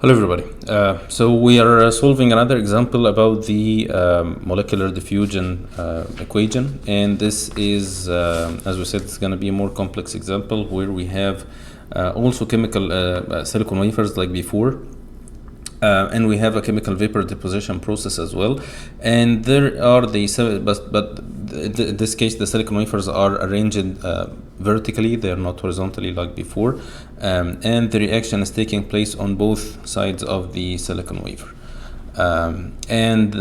Hello everybody. So we are solving another example about the molecular diffusion equation, and this is, as we said, it's going to be a more complex example where we have also chemical silicon wafers like before. And we have a chemical vapor deposition process as well, and there are but in this case the silicon wafers are arranged vertically, they are not horizontally like before, and the reaction is taking place on both sides of the silicon wafer, and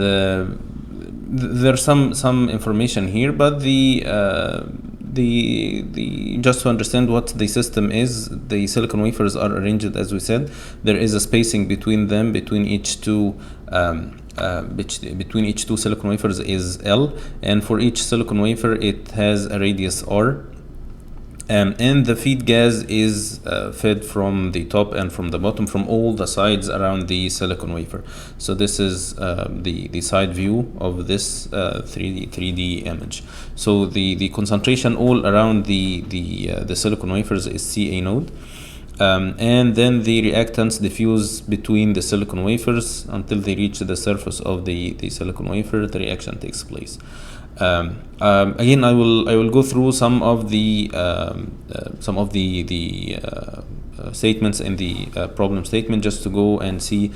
there's some information here, but the just to understand what the system is, the silicon wafers are arranged as we said. There is a spacing between them, between each two silicon wafers is L, and for each silicon wafer it has a radius R. And the feed gas is fed from the top and from the bottom, from all the sides around the silicon wafer. So this is the side view of this 3D image. So the concentration all around the silicon wafers is Ca node. And then the reactants diffuse between the silicon wafers until they reach the surface of the silicon wafer. The reaction takes place. Again, I will go through some of the statements in the problem statement, just to go and see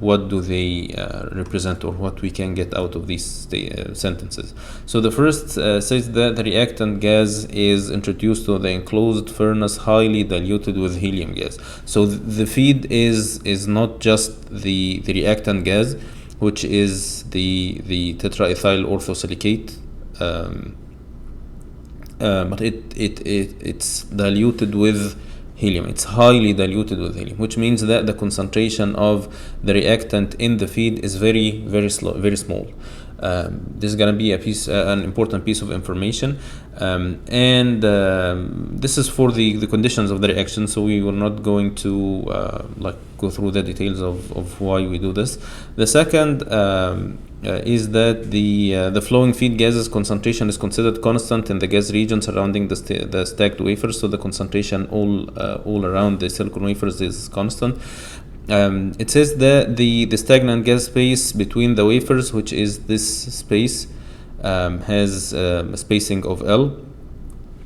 what do they represent, or what we can get out of these sentences. So the first says that the reactant gas is introduced to the enclosed furnace highly diluted with helium gas. So the feed is not just the reactant gas, which is the tetraethyl orthosilicate, but it's diluted with helium. It's highly diluted with helium, which means that the concentration of the reactant in the feed is very small. This is going to be an important piece of information, and this is for the conditions of the reaction, so we are not going to go through the details of why we do this. The second is that the flowing feed gases concentration is considered constant in the gas region surrounding the stacked wafers. So the concentration all around the silicon wafers is constant. It says that the stagnant gas space between the wafers, which is this space, has a spacing of L.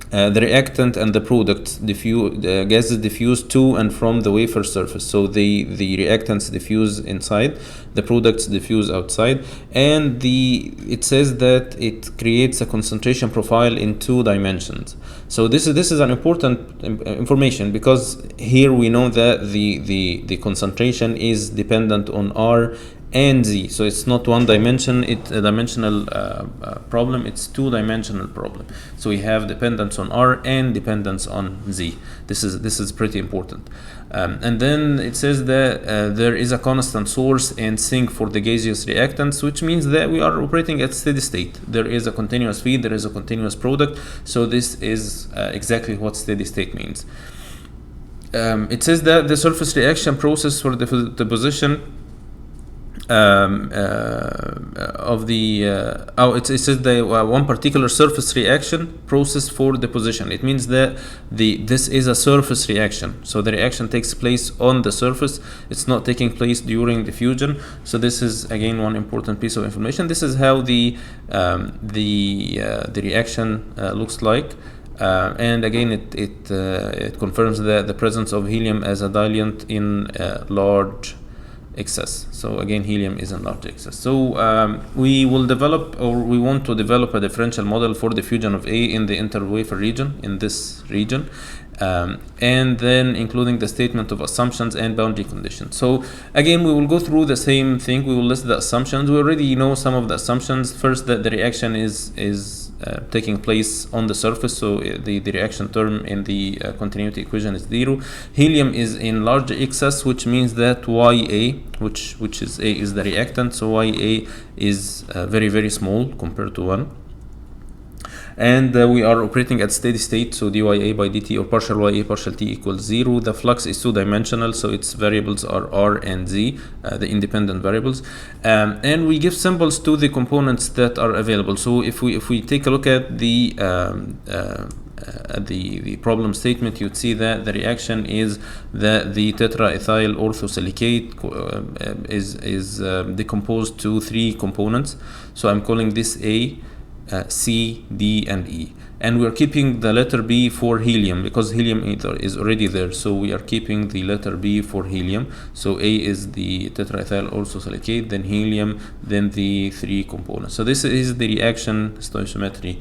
The reactant and the product gases diffuse to and from the wafer surface. So the reactants diffuse inside, the products diffuse outside, and it says that it creates a concentration profile in 2 dimensions. So this is an important information, because here we know that the concentration is dependent on R and Z. So it's not one dimension, it's a dimensional problem, it's 2-dimensional problem. So we have dependence on R and dependence on Z. This is pretty important. And then it says that there is a constant source and sink for the gaseous reactants, which means that we are operating at steady state. There is a continuous feed, there is a continuous product. So this is exactly what steady state means. It says that the surface reaction process for the deposition of the it says the one particular surface reaction process for deposition. It means that this is a surface reaction, so the reaction takes place on the surface. It's not taking place during diffusion. So this is again one important piece of information. This is how the reaction looks like. And again, it confirms the presence of helium as a diluent in large excess. So again, helium is in large excess. So we will develop, or we want to develop, a differential model for diffusion of A in the interwafer region, in this region, and then including the statement of assumptions and boundary conditions. So again, we will go through the same thing. We will list the assumptions. We already know some of the assumptions. First, that the reaction is taking place on the surface, so the reaction term in the continuity equation is 0. Helium is in large excess, which means that Ya, which is A, is the reactant, so Ya is very small compared to 1. And we are operating at steady state, so dya by dt, or partial ya partial t, equals 0. The flux is 2-dimensional, so its variables are R and Z, the independent variables, and we give symbols to the components that are available. So if we take a look at the at the problem statement, you'd see that the reaction is that the tetraethyl orthosilicate is decomposed to 3 components. So I'm calling this A, C, D, and E. And we're keeping the letter B for helium because helium is already there. So we are keeping the letter B for helium. So A is the tetraethyl orthosilicate, then helium, then the 3 components. So this is the reaction stoichiometry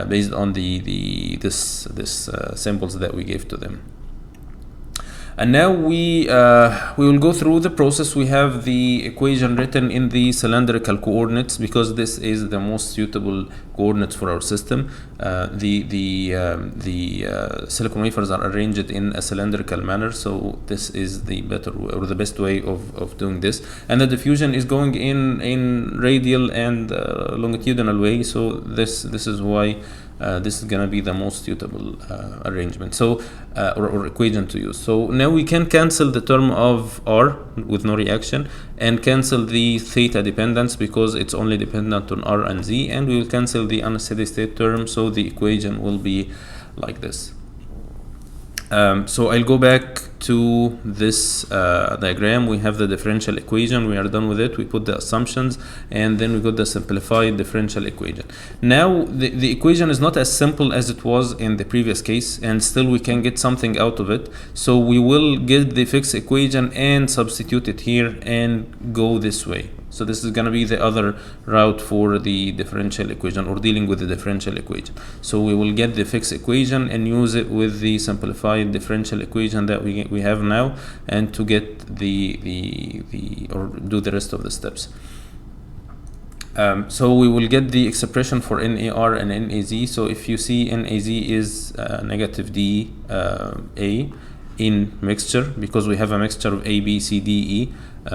based on this symbols that we gave to them. And now we will go through the process. We have the equation written in the cylindrical coordinates because this is the most suitable coordinates for our system. The silicon wafers are arranged in a cylindrical manner, so this is the better or the best way of doing this. And the diffusion is going in radial and longitudinal way, so this is why this is going to be the most suitable arrangement, so or equation to use. So now we can cancel the term of R with no reaction and cancel the theta dependence because it's only dependent on R and Z, and we will cancel the unsteady state term, so the equation will be like this. So I'll go back to this diagram. We have the differential equation. We are done with it. We put the assumptions, and then we got the simplified differential equation. Now the equation is not as simple as it was in the previous case, and still we can get something out of it. So we will get the fixed equation and substitute it here and go this way. So this is going to be the other route for the differential equation or dealing with the differential equation. So we will get the fixed equation and use it with the simplified differential equation that we have now, and to get or do the rest of the steps. So we will get the expression for NAR and NAZ. So if you see NAZ is negative D A in mixture, because we have a mixture of A, B, C, D, E.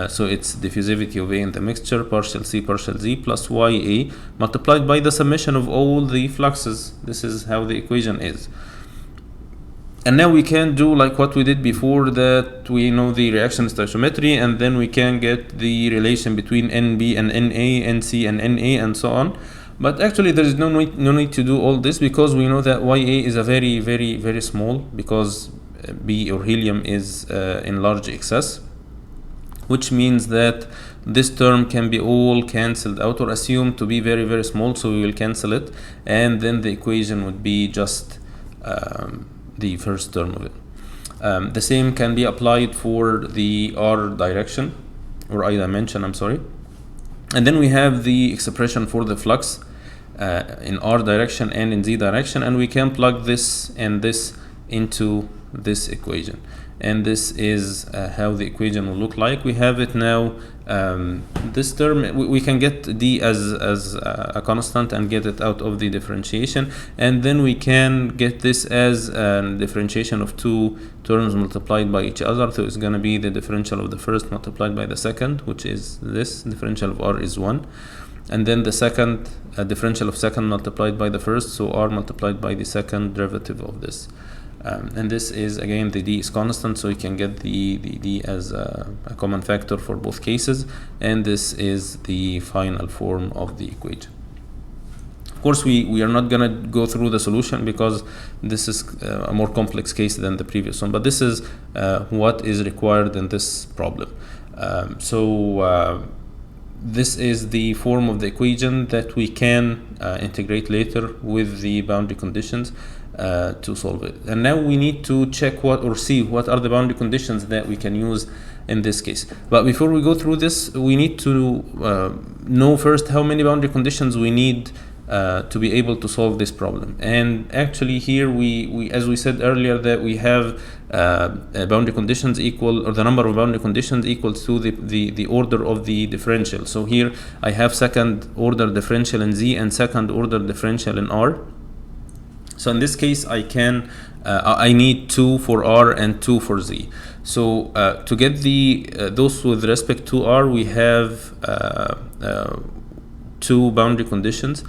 So it's diffusivity of A in the mixture, partial C, partial Z, plus YA multiplied by the summation of all the fluxes. This is how the equation is. And now we can do like what we did before, that we know the reaction stoichiometry, and then we can get the relation between NB and NA, NC and NA, and so on. But actually there is no need to do all this, because we know that YA is a very, very, very small, because B or helium is in large excess, which means that this term can be all cancelled out or assumed to be very, very small. So we will cancel it, and then the equation would be just the first term of it. The same can be applied for the R direction, or I dimension, I'm sorry. And then we have the expression for the flux in R direction and in Z direction, and we can plug this and this into this equation, and this is how the equation will look like. We have it now. This term, we can get D as a constant and get it out of the differentiation, and then we can get this as a differentiation of 2 terms multiplied by each other. So it's going to be the differential of the first multiplied by the second, which is this. Differential of R is 1, and then the second differential of second multiplied by the first, so R multiplied by the second derivative of this. And this is, again, the D is constant, so you can get the D as a common factor for both cases, and this is the final form of the equation. Of course, we are not going to go through the solution because this is a more complex case than the previous one, but this is what is required in this problem. This is the form of the equation that we can integrate later with the boundary conditions to solve it. And now we need to check see what are the boundary conditions that we can use in this case. But before we go through this, we need to know first how many boundary conditions we need to be able to solve this problem. And actually here we as we said earlier, that we have boundary conditions equal, or the number of boundary conditions equals to the order of the differential. So here I have second order differential in Z and second order differential in R. So in this case I need 2 for R and 2 for Z. So to get those with respect to R, we have 2 boundary conditions,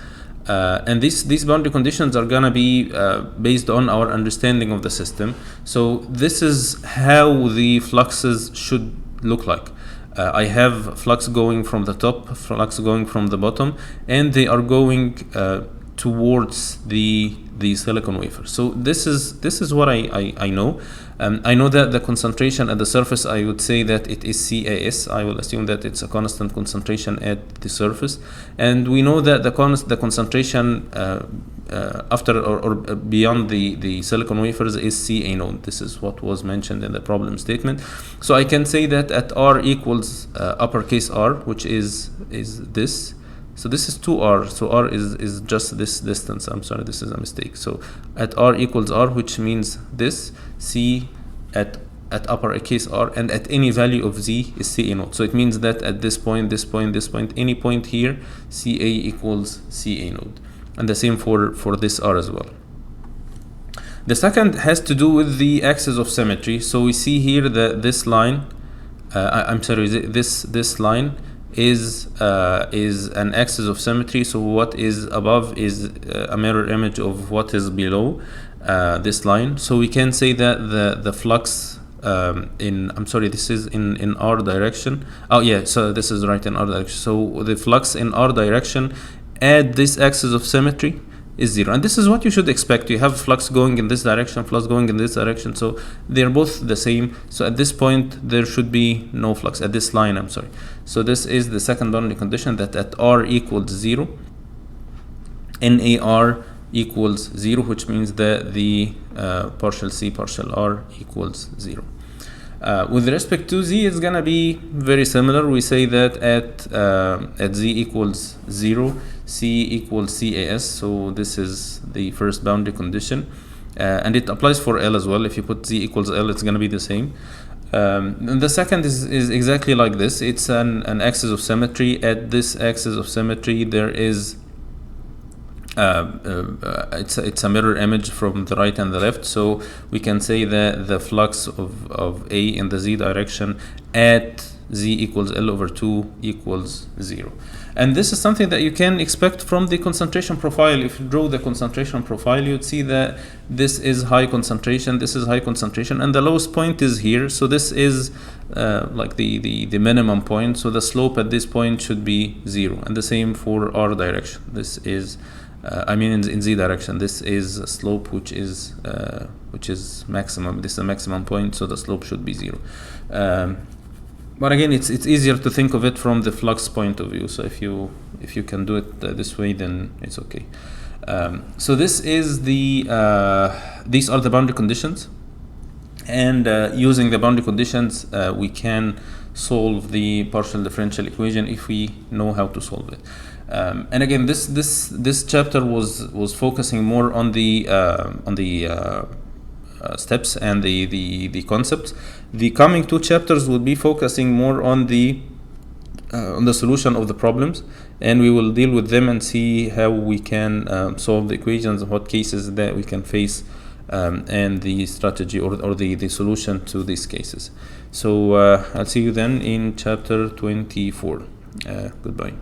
and these boundary conditions are gonna be based on our understanding of the system. So this is how the fluxes should look like. I have flux going from the top, flux going from the bottom, and they are going towards the silicon wafer. So this is what I know. I know that the concentration at the surface, I would say that it is CAS. I will assume that it's a constant concentration at the surface, and we know that the concentration after or beyond the silicon wafers is CA node. This is what was mentioned in the problem statement. So I can say that at R equals uppercase R, which is this. So this is 2R, so R is just this distance. I'm sorry, this is a mistake. So at R equals R, which means this, C at uppercase R, and at any value of Z is CA node. So it means that at this point, this point, this point, any point here, CA equals CA node. And the same for this R as well. The second has to do with the axis of symmetry. So we see here that this line, this line is an axis of symmetry. So what is above is a mirror image of what is below this line. So we can say that the flux this is in R direction. Oh yeah, so this is right in R direction. So the flux in R direction at this axis of symmetry is 0, and this is what you should expect. You have flux going in this direction, flux going in this direction, so they're both the same. So at this point there should be no flux at this line, I'm sorry. So this is the second boundary condition, that at R equals 0, NAR equals 0, which means that the partial C partial R equals 0. With respect to Z, it's gonna be very similar. We say that at Z equals 0, C equals CAS. So this is the first boundary condition, and it applies for L as well. If you put Z equals L, it's gonna be the same. And the second is exactly like this. It's an axis of symmetry. At this axis of symmetry, there is it's a mirror image from the right and the left. So we can say that the flux of A in the Z direction at Z equals L over 2 equals 0. And this is something that you can expect from the concentration profile. If you draw the concentration profile, you'd see that this is high concentration, this is high concentration, and the lowest point is here. So this is like the minimum point. So the slope at this point should be 0. And the same for R direction. This is in Z direction, this is a slope which is maximum. This is a maximum point, so the slope should be 0. But again, it's easier to think of it from the flux point of view. So if you can do it this way, then it's okay. So this is these are the boundary conditions, and using the boundary conditions, we can solve the partial differential equation if we know how to solve it. And again, this chapter was focusing more on the steps and the concepts. The coming two chapters will be focusing more on the solution of the problems, and we will deal with them and see how we can solve the equations, what cases that we can face, and the strategy or the solution to these cases. So I'll see you then in chapter 24. Goodbye.